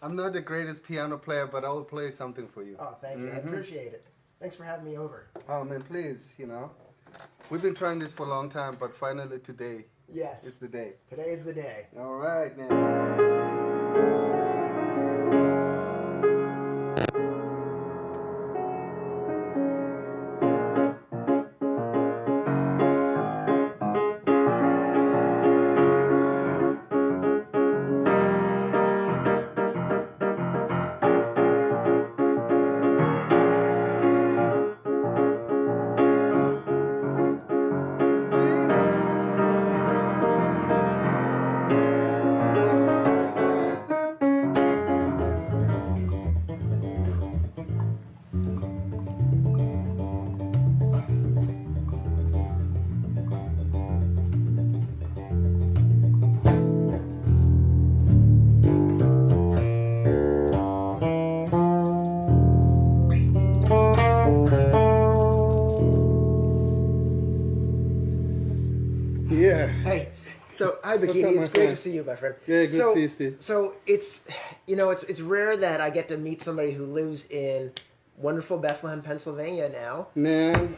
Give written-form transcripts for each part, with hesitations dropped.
I'm not the greatest piano player, but I will play something for you. Oh, thank you. I appreciate it. Thanks for having me over. Oh man, please, we've been trying this for a long time, but finally today Yes. is the day. Today is the day. All right, man. Yeah. Hey, so hi What's Bakithi. up, my It's great to friend? see you, my friend. Yeah, good to so, see you, Steve. So it's rare that I get to meet somebody who lives in wonderful Bethlehem, Pennsylvania now, Man,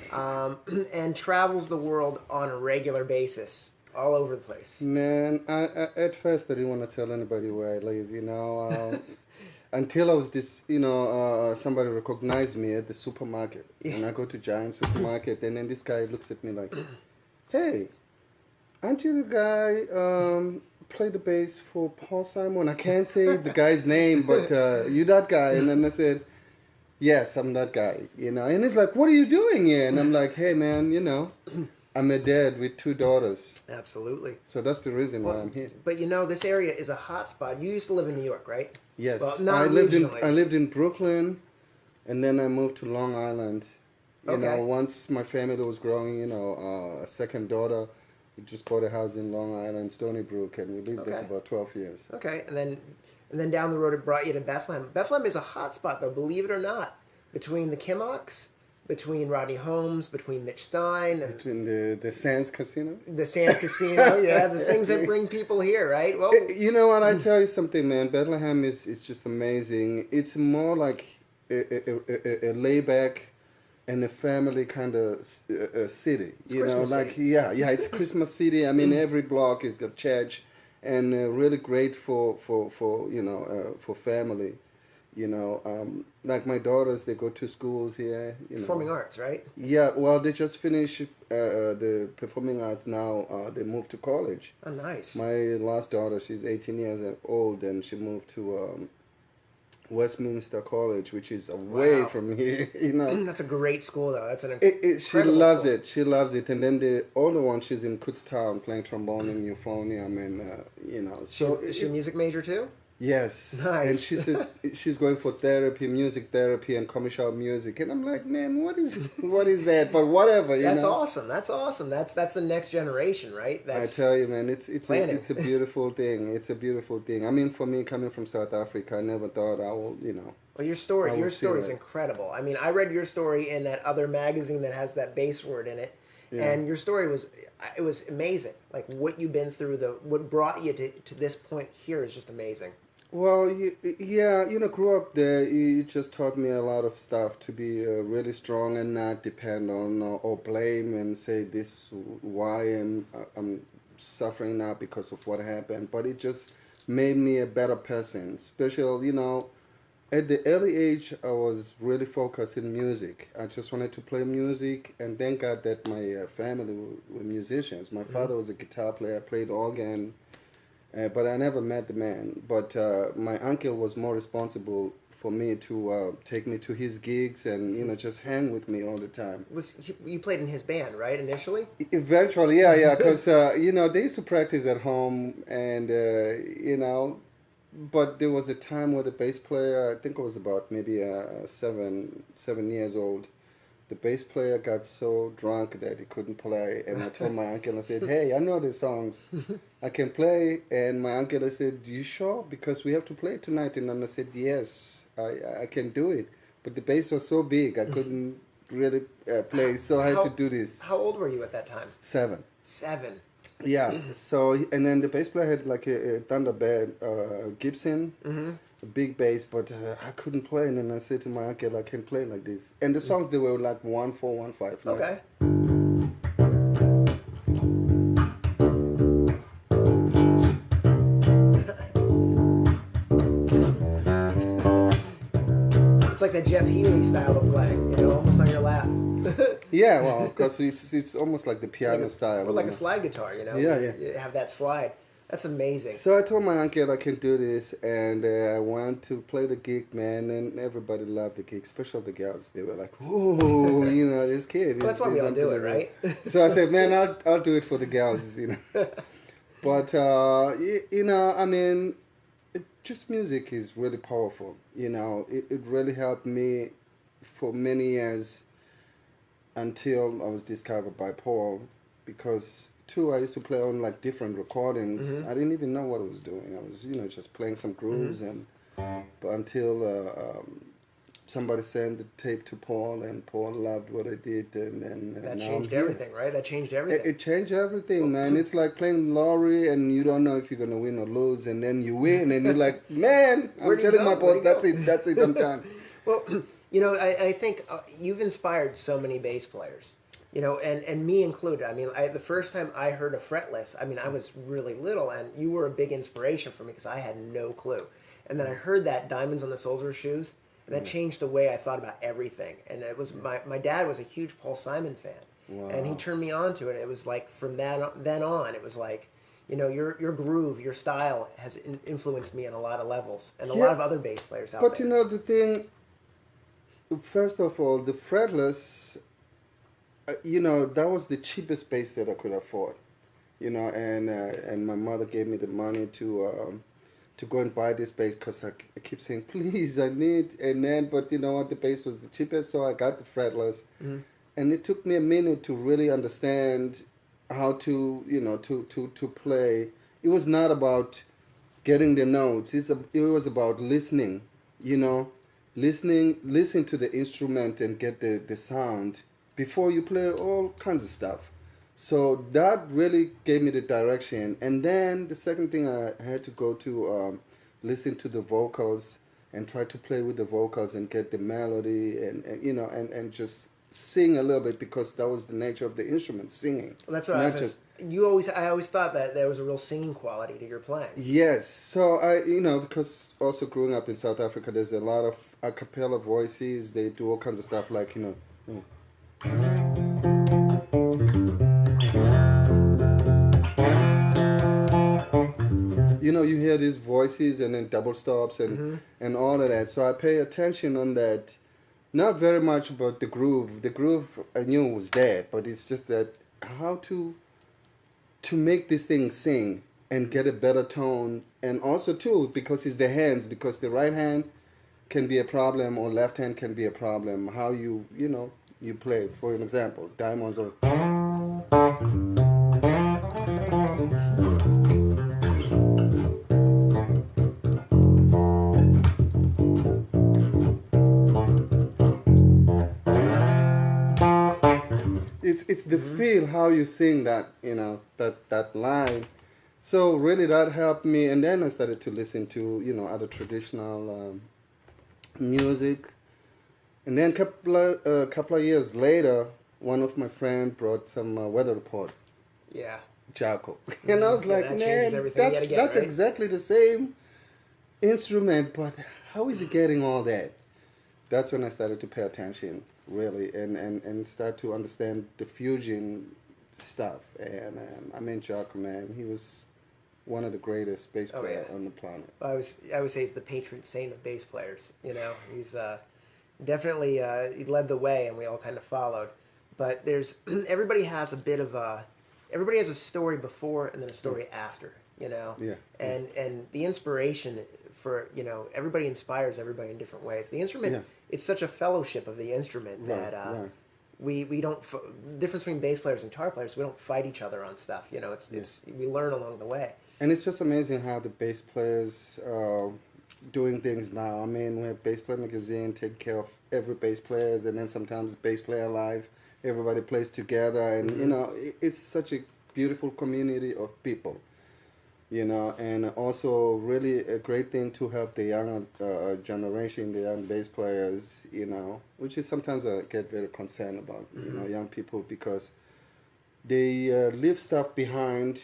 and travels the world on a regular basis, all over the place. I at first I didn't want to tell anybody where I live, until I was somebody recognized me at the supermarket. Yeah. And I go to Giant supermarket, and then this guy looks at me like, hey, aren't you the guy play the bass for Paul Simon? I can't say the guy's name, but you that guy. And then I said, yes, I'm that guy, And he's like, what are you doing here? And I'm like, hey, man, I'm a dad with 2 daughters. Absolutely. So that's the reason why I'm here. But this area is a hot spot. You used to live in New York, right? Yes, Well, not I originally. lived in Brooklyn, and then I moved to Long Island. Okay. Once my family was growing, a second daughter, we just bought a house in Long Island, Stony Brook, and we lived there Okay. for about 12 years. Okay, and then down the road it brought you to Bethlehem. Bethlehem is a hot spot, though, believe it or not, between the Kimmocks, between Rodney Holmes, between Mitch Stein, and Between the Sands Casino. the Sands Casino. Yeah, the things that bring people here, right? Well, You know what? I tell you something, man. Bethlehem is just amazing. It's more like a layback and a family kind of city. Christmas city. Yeah, it's a Christmas city. I mean, every block is got church, and really great for for family. Like my daughters, they go to schools here. performing arts, right? Yeah, well, they just finished the performing arts now. They moved to college. Oh, nice. My last daughter, she's 18 years old, and she moved to Westminster College, which is away Wow. from here. That's a great school, though. That's an She incredible loves school. it. She loves it. And then the older one, she's in Kutztown playing trombone and euphonium, and so Is she a music major too? yes. Nice. And she says she's going for therapy, music therapy, and commercial music. And I'm like, man, what is that? But whatever, That's awesome. That's awesome. That's the next generation, right? I tell you, man, it's planning. it's a beautiful thing. It's a beautiful thing. I mean, for me, coming from South Africa, I never thought I will, Well, your I story will see is that. incredible. I mean, I read your story in that other magazine that has that bass word in it, and your story was amazing. Like what you've been through, what brought you to this point here is just amazing. Well, yeah, grew up there. You just taught me a lot of stuff to be really strong and not depend on or blame and say this why I'm suffering now because of what happened. But it just made me a better person. Especially, at the early age, I was really focused in music. I just wanted to play music, and thank God that my family were musicians. My father was a guitar player, played organ. But I never met the man. But my uncle was more responsible for me to take me to his gigs and just hang with me all the time. You played in his band, right? Initially. Eventually, yeah, because they used to practice at home, and but there was a time where the bass player, I think it was about maybe 7 years old. The bass player got so drunk that he couldn't play, and I told my uncle, I said, hey, I know the songs, I can play. And my uncle said, you sure? Because we have to play tonight. And then I said, yes, I can do it. But the bass was so big, I couldn't really play, so I had to do this. How old were you at that time? 7. 7. Yeah, so, and then the bass player had like a Thunderbird Gibson, a big bass, but I couldn't play. And then I said to my uncle, I can't play like this. And the songs, they were like 1/4, 1/5. Okay. It's like the Jeff Healey style of playing, you know, almost on your lap. Yeah, well, because it's almost like the piano Like style. or like you a know. slide guitar, you know? Yeah, yeah. You have that slide. That's amazing. So I told my uncle I can do this, and I went to play the gig, man, and everybody loved the gig, especially the girls. They were like, "Whoa, you know, this kid." Well, that's why we all do it, right? So I said, "Man, I'll do it for the girls," you know. But you know, I mean, just music is really powerful. You know, it really helped me for many years until I was discovered by Paul, because I used to play on like different recordings. Mm-hmm. I didn't even know what I was doing. I was, you know, just playing some grooves, and but until somebody sent the tape to Paul, and Paul loved what I did, and That now changed I'm here. everything, right? That changed everything. It changed everything, man. It's like playing lottery, and you don't know if you're gonna win or lose, and then you win, and you're like, man, I'm Where'd you telling go? my boss, Where'd you that's it, I'm done. Well, you know, I think you've inspired so many bass players, you know, and me included. I mean, the first time I heard a fretless, I mean, I was really little, and you were a big inspiration for me because I had no clue. And then I heard that Diamonds on the Soles of Her Shoes, and that changed the way I thought about everything. And it was my dad was a huge Paul Simon fan, and he turned me on to it. It was like from then on, it was like, you know, your groove, your style has influenced me on a lot of levels, and a lot of other bass players out But there. you know, the thing, first of all, the fretless, you know, that was the cheapest bass that I could afford, you know, and my mother gave me the money to go and buy this bass, because I keep saying, please, I need, and then, but you know what, the bass was the cheapest, so I got the fretless. And it took me a minute to really understand how to, you know, to play. It was not about getting the notes. It was about listening, you know, listen to the instrument and get the sound before you play all kinds of stuff. So that really gave me the direction. And then the second thing, I had to go to listen to the vocals and try to play with the vocals and get the melody, and you know, and just sing a little bit, because that was the nature of the instrument, singing. Well, that's what I was. I always thought that there was a real singing quality to your playing. Yes, so you know, because also growing up in South Africa, there's a lot of a cappella voices. They do all kinds of stuff, like, you know. You know, you hear these voices and then double stops and all of that. So I pay attention on that. Not very much about the groove. The groove I knew was there, but it's just that how to make this thing sing and get a better tone, and also too, because it's the hands, because the right hand can be a problem or left hand can be a problem. How you know, you play. For an example, diamonds or. It's the feel, how you sing that, you know, that line. So really that helped me, and then I started to listen to, you know, other traditional music. And then a couple of years later, one of my friends brought some weather report. Yeah. Jaco. And I was like, man, that's right? exactly the same instrument, but how is it getting all that? That's when I started to pay attention, really, and start to understand the fusion stuff. And I mean, Jaco, man, he was one of the greatest bass players on the planet. I would say he's the patron saint of bass players. You know, he's definitely he led the way, and we all kind of followed. But there's everybody has a bit of everybody has a story before and then a story after. You know, and the inspiration for, you know, everybody inspires everybody in different ways. The instrument, it's such a fellowship of the instrument that we don't difference between bass players and guitar players. We don't fight each other on stuff. You know, it's we learn along the way. And it's just amazing how the bass players doing things now. I mean, we have Bass Player Magazine taking care of every bass player, and then sometimes Bass Player Live, everybody plays together, and you know, it's such a beautiful community of people. you know, and also really a great thing to help the young generation, the young bass players, you know, which is sometimes I get very concerned about, you know, young people because they leave stuff behind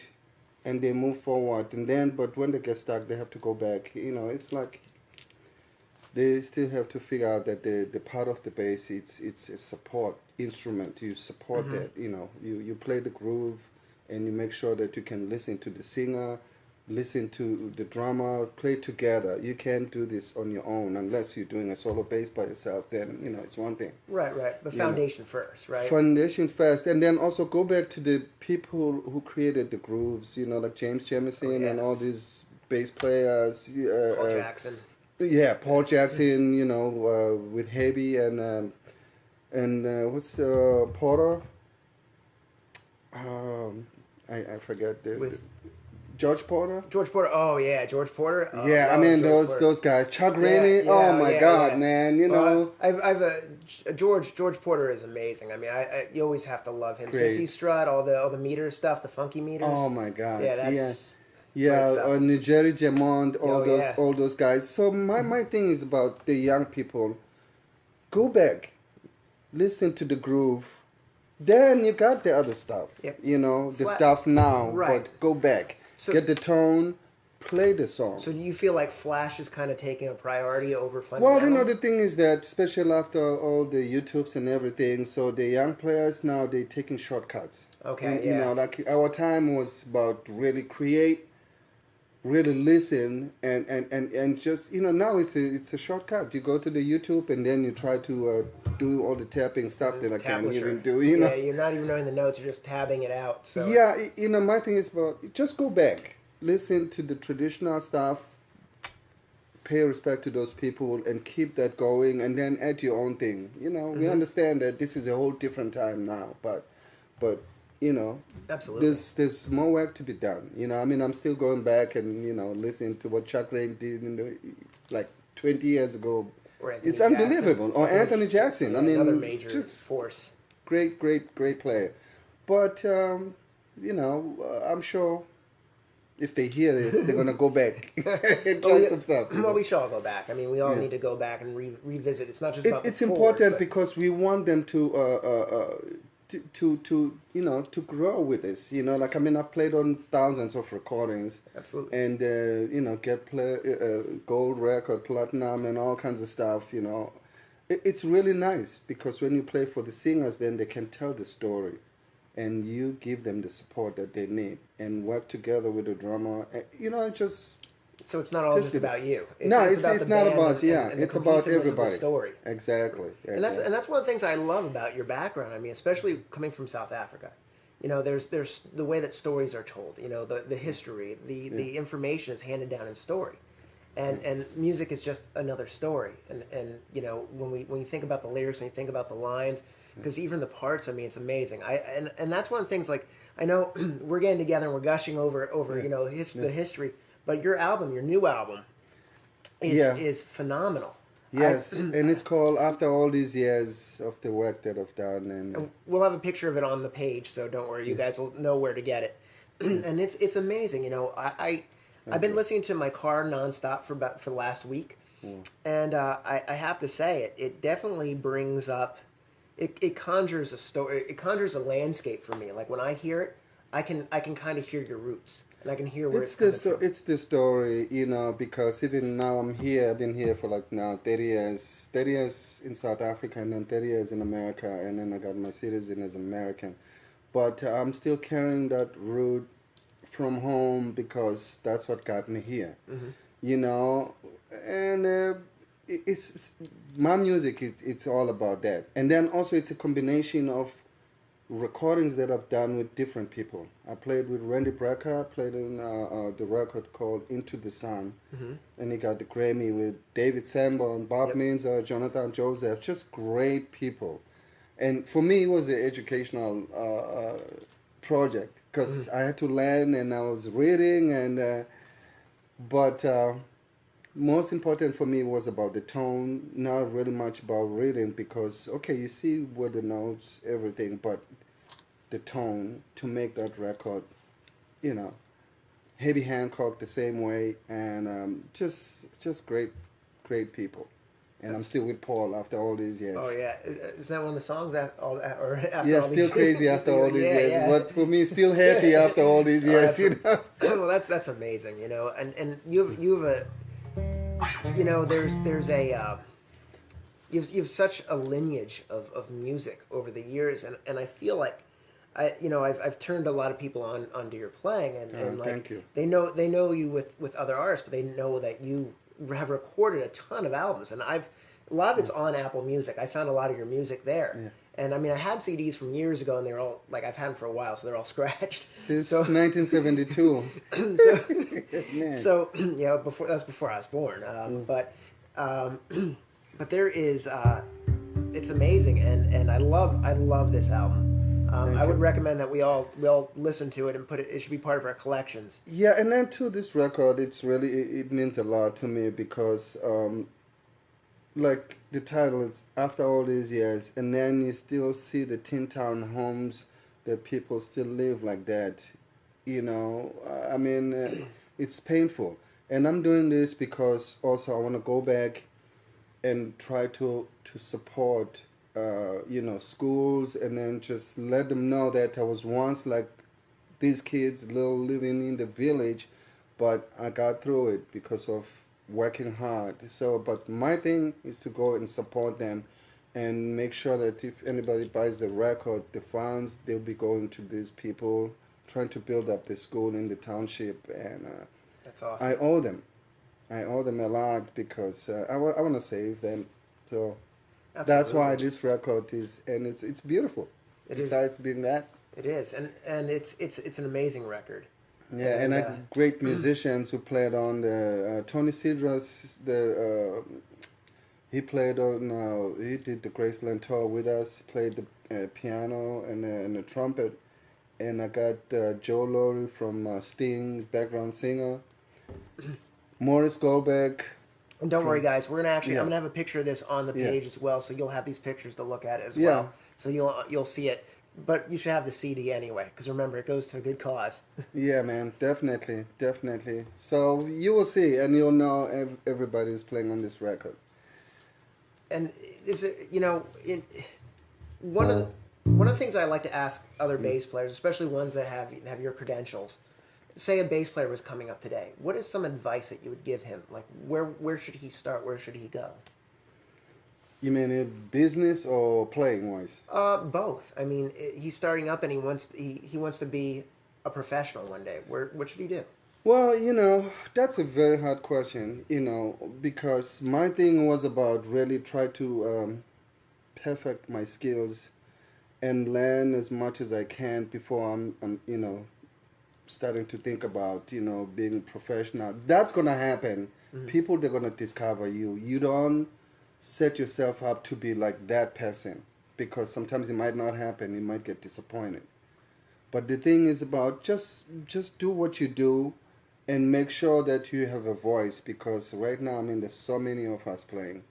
and they move forward, and then but when they get stuck, they have to go back. You know, it's like they still have to figure out that the part of the bass it's a support instrument. You support that, you know, you play the groove and you make sure that you can listen to the singer, listen to the drummer, play together. You can't do this on your own unless you're doing a solo bass by yourself. Then, you know, it's one thing. Right, right. The foundation first, right? Foundation first, and then also go back to the people who created the grooves, you know, like James Jamison and all these bass players. Paul Jackson. Yeah, Paul Jackson, you know, with Heavy and what's Porter? I forget the George Porter. George Porter. Oh yeah, George Porter. Yeah, I mean those guys. Chuck Rainey. Oh my God, man! You know, I've George Porter is amazing. I mean, you always have to love him. Sissy Strut, all the meter stuff, the funky meters. Oh my God! Yeah, that's Nigeri Jamond, all those guys. So my thing is about the young people. Go back, listen to the groove. Then you got the other stuff. Yep. You know, the stuff now. Right. But go back. So, get the tone, play the song. So do you feel like Flash is kind of taking a priority over fundamental? Well, you know, the thing is that, especially after all the YouTubes and everything, so the young players now, they're taking shortcuts. Okay, and, you know, like our time was about really create, really listen, and just, you know, now it's a shortcut. You go to the YouTube and then you try to do all the tapping stuff that I can't even do, you know. Yeah, you're not even knowing the notes, you're just tabbing it out. So yeah, you know, my thing is about, just go back, listen to the traditional stuff, pay respect to those people and keep that going, and then add your own thing. You know, we understand that this is a whole different time now, but you know, absolutely, there's more work to be done. You know, I mean, I'm still going back and, you know, listening to what Chuck Rainey did in the, like 20 years ago. It's unbelievable. Or Anthony Jackson. I mean, another major just force. Great player. But you know, I'm sure if they hear this, they're gonna go back and try some stuff. Well, we should all go back. I mean, we all need to go back and revisit. It's not just about it's important because we want them to you know, to grow with this, you know, like, I mean, I've played on thousands of recordings, absolutely, and you know, get gold record, platinum, and all kinds of stuff. You know, it's really nice because when you play for the singers, then they can tell the story, and you give them the support that they need, and work together with the drummer. You know, just. So it's not all just about you. It's not about it's about everybody. Story. Exactly. And that's one of the things I love about your background. I mean, especially coming from South Africa. You know, there's the way that stories are told. You know, the history, the information is handed down in story, and music is just another story. And you know, when you think about the lyrics, when you think about the lines, because even the parts, I mean, it's amazing. And that's one of the things. Like, I know we're getting together and we're gushing over you know the history. But your album, your new album, is phenomenal. Yes, and it's called After All These Years of the Work That I've Done. And we'll have a picture of it on the page, so don't worry. You guys will know where to get it. And it's amazing. You know, I've been listening to it in my car nonstop for the last week. And I have to say, it definitely brings up, it conjures a story, it conjures a landscape for me. Like, when I hear it, I can kind of hear your roots. And I can hear where it's coming from. It's the story, you know, because even now I'm here, I've been here for like now 30 years. 30 years in South Africa and then 30 years in America, and then I got my citizen as American. But I'm still carrying that root from home because that's what got me here, you know. And it's my music, it's all about that. And then also it's a combination of recordings that I've done with different people. I played with Randy Brecker, played in the record called Into the Sun, and he got the Grammy with David Sanborn, Bob Minzer, Jonathan Joseph, just great people. And for me, it was an educational project because I had to learn and I was reading, and but most important for me was about the tone, not really much about reading because, okay, you see what the notes, everything, but the tone to make that record, you know, Heavy Hancock the same way, and just great people. And I'm still with Paul after all these Oh years. yeah, is that one of the songs after all that, or after Yeah, all still these crazy after all these yeah, years. yeah. But for me, still happy after all these Oh, years. You know. well, that's amazing, you know. And you have a, you know, there's a you've such a lineage of music over the years, and I feel like I've turned a lot of people onto your playing, and like Thank you. they know you with other artists, but they know that you have recorded a ton of albums, and a lot of it's on Apple Music. I found a lot of your music there. Yeah. And I mean, I had CDs from years ago, and they're all like I've had them for a while, so they're all scratched. Since So 1972. Man. so yeah, before I was born. But there is it's amazing, and I love this album. I would recommend that we all listen to it and put it. It should be part of our collections. Yeah, and then too, this record, it means a lot to me because like the title is After All These Years, and then you still see the tin town homes that people still live like that. You know, I mean, it's painful, and I'm doing this because also I want to go back and try to support schools, and then just let them know that I was once like these kids living in the village, but I got through it because of working hard. So but my thing is to go and support them and make sure that if anybody buys the record, the funds, they'll be going to these people trying to build up the school in the township, and That's awesome. I owe them. I owe them a lot because I want to save them. So that's why Absolutely. this record is, and it's beautiful. It is. Besides being that, It is, and it's an amazing record. yeah, and I And, great musicians who played on the Tony Sidras. He played on. He did the Graceland tour with us. Played the piano and the trumpet, and I got Joe Laurie from Sting, background singer. Morris Goldberg. And don't worry, guys. We're gonna actually. Yeah. I'm gonna have a picture of this on the Yeah. page as well, so you'll have these pictures to look at as Yeah. well. So you'll see it. But you should have the CD anyway, because remember, it goes to a good cause. Yeah, man, definitely. So you will see, and you'll know everybody is playing on this record. And is it one of the things I like to ask other bass players, especially ones that have your credentials. Say a bass player was coming up today. What is some advice that you would give him? Like where should he start? Where should he go? You mean in business or playing wise? Both. I mean, he's starting up and he wants to be a professional one day. What should he do? Well, that's a very hard question, because my thing was about really try to perfect my skills and learn as much as I can before I'm starting to think about, being professional. That's going to happen. Mm-hmm. People, they're going to discover you. You don't set yourself up to be like that person, because sometimes it might not happen. You might get disappointed. But the thing is about just do what you do and make sure that you have a voice, because right now, I mean, there's so many of us playing,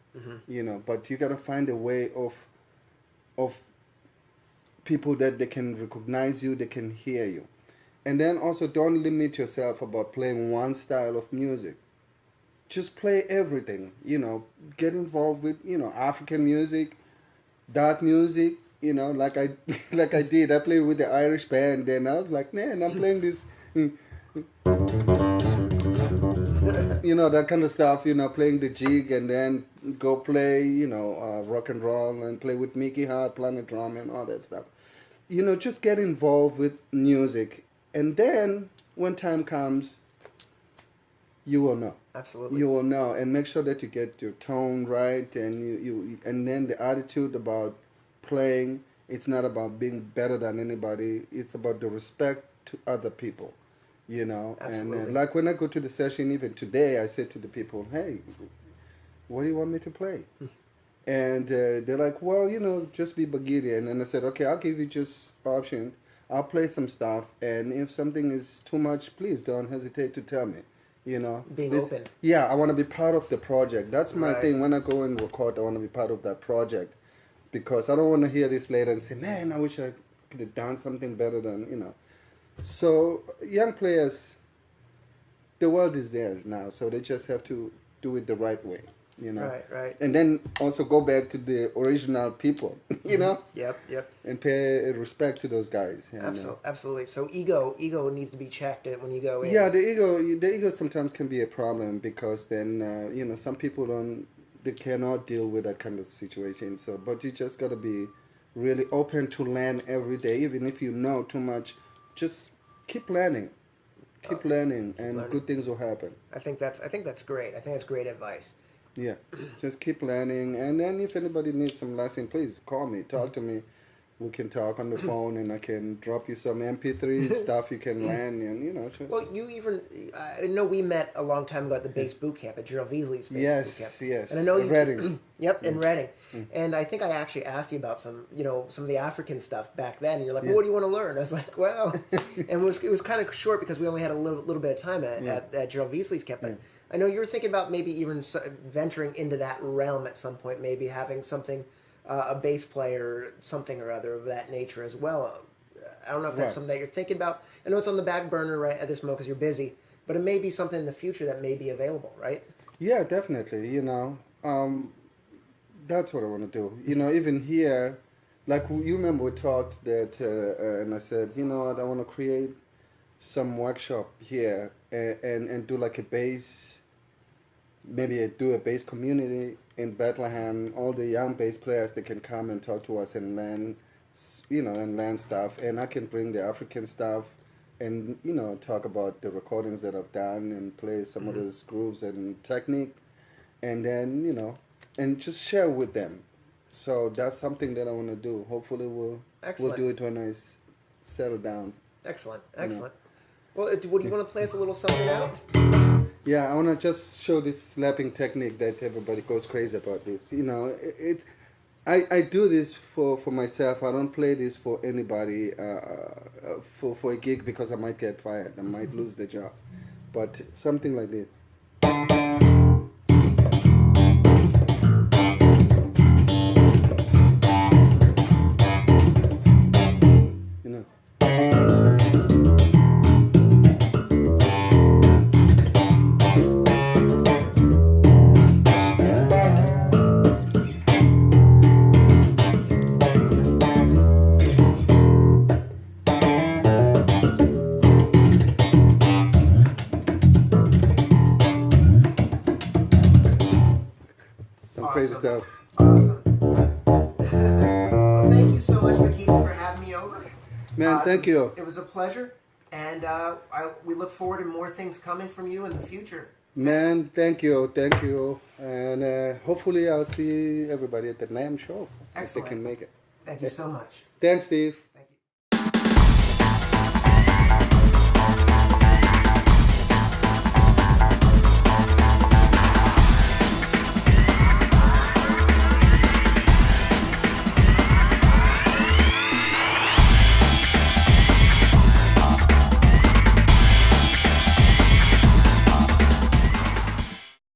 but you got to find a way of people that they can recognize you, they can hear you. And then also don't limit yourself about playing one style of music. Just play everything, get involved with, African music, dark music, like I like I did. I played with the Irish band, and I was like, man, I'm playing this that kind of stuff, playing the jig, and then go play, rock and roll, and play with Mickey Hart, Planet Drum, and all that stuff. Just get involved with music, and then when time comes, you will know. Absolutely. You will know, and make sure that you get your tone right, and and then the attitude about playing. It's not about being better than anybody. It's about the respect to other people. Absolutely. And like when I go to the session, even today, I said to the people, hey, what do you want me to play? And they're like, well, just be Bakithi. And then I said, okay, I'll give you just option. I'll play some stuff, and if something is too much, please don't hesitate to tell me. Being open. Yeah, I want to be part of the project. That's my Right. thing. When I go and record, I want to be part of that project, because I don't want to hear this later and say, man, I wish I could have done something better than. So young players, the world is theirs now, so they just have to do it the right way, you know. Right. And then also go back to the original people, you know. Yep. And pay respect to those guys. And, Absolutely. So ego needs to be checked when you go in. yeah, the ego sometimes can be a problem because then you know, some people they cannot deal with that kind of situation. So, but you just gotta be really open to learn every day, even if you know too much. Just keep learning, keep learning, and good things will happen. I think that's great. I think that's great advice. Yeah, just keep learning, and then if anybody needs some lesson, please call me, talk to me. We can talk on the phone, and I can drop you some MP3 stuff you can learn, and you know. Just... Well, I know we met a long time ago at the bass boot camp at Gerald Veasley's bass boot camp. Yes. And I know in Reading. Yep, in Reading. And I think I actually asked you about some of the African stuff back then. And you're like, well, what do you want to learn? I was like, well, and it was kind of short because we only had a little bit of time at Gerald Veasley's camp. But I know you're thinking about maybe even venturing into that realm at some point, maybe having something. A bass player, something or other of that nature as well. I don't know if that's something that you're thinking about. I know it's on the back burner right at this moment because you're busy, but it may be something in the future that may be available, right? Yeah, definitely. You know, that's what I want to do. You know, even here, like you remember we talked that, and I said, you know what, I want to create some workshop here and do like a bass. Maybe do a bass community in Bethlehem. All the young bass players, they can come and talk to us and learn, you know, and learn stuff. And I can bring the African stuff, and you know, talk about the recordings that I've done and play some of those grooves and technique, and then you know, and just share with them. So that's something that I want to do. Hopefully, we'll do it when I settle down. Excellent. Well, what do you want to play us a little something out? Yeah, I want to just show this slapping technique that everybody goes crazy about this. You know, I do this for myself. I don't play this for anybody for a gig because I might get fired. I might lose the job. But something like this. You know. Crazy stuff. Awesome. Well, thank you so much, Bakithi, for having me over. Man, thank you. It was a pleasure, and we look forward to more things coming from you in the future. Man, thank you. And hopefully I'll see everybody at the NAMM show. Excellent. If they can make it. Thank you so much. Thanks, Steve.